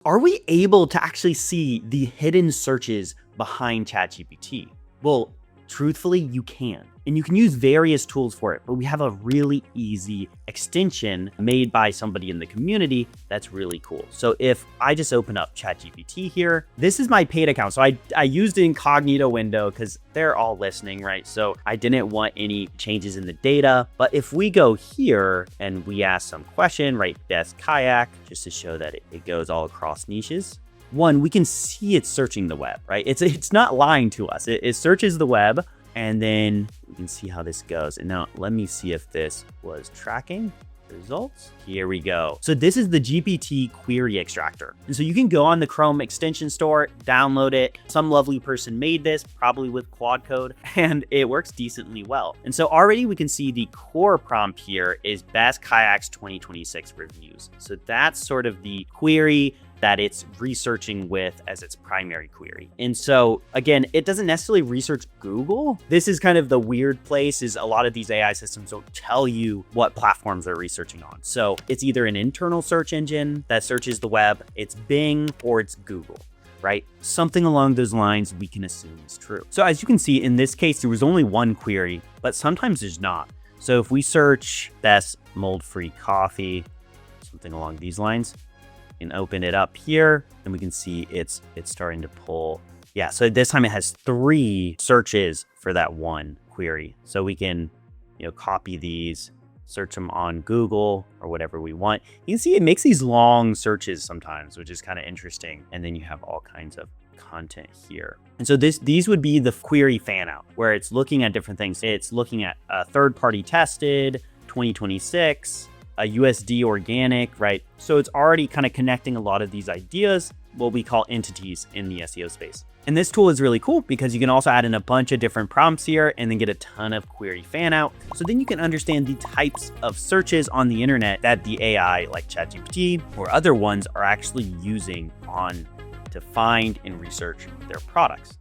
Are we able to actually see the hidden searches behind ChatGPT? Well, truthfully, you can. And you can use various tools for it, but we have a really easy extension made by somebody in the community that's really cool. So if I just open up ChatGPT here, this is my paid account. So I used the incognito window because they're all listening, right? So I didn't want any changes in the data. But if we go here and we ask some question, right, best kayak, just to show that it goes all across niches. One, we can see it's searching the web, right? It's not lying to us. It searches the web, and then we can see how this goes. And now let me see if this was tracking results. Here we go. So this is the GPT query extractor. And so you can go on the Chrome extension store, download it. Some lovely person made this, probably with Claude code, and it works decently well. And so already we can see the core prompt here is best kayaks 2026 reviews. So that's sort of the query that it's researching with as its primary query. And so again, it doesn't necessarily research Google. This is kind of the weird place, is a lot of these AI systems don't tell you what platforms they're researching on. So it's either an internal search engine that searches the web, it's Bing, or it's Google, right? Something along those lines we can assume is true. So as you can see, in this case, there was only one query, but sometimes there's not. So if we search best mold-free coffee, something along these lines, and open it up here, and we can see it's starting to pull. Yeah, so this time it has 3 searches for that one query. So we can, copy these, search them on Google or whatever we want. You can see it makes these long searches sometimes, which is kind of interesting. And then you have all kinds of content here. And so these would be the query fan out, where it's looking at different things. It's looking at third-party tested, 2026, a USD organic, right? So it's already kind of connecting a lot of these ideas, what we call entities in the SEO space. And this tool is really cool because you can also add in a bunch of different prompts here and then get a ton of query fan out. So then you can understand the types of searches on the internet that the AI like ChatGPT or other ones are actually using to find and research their products.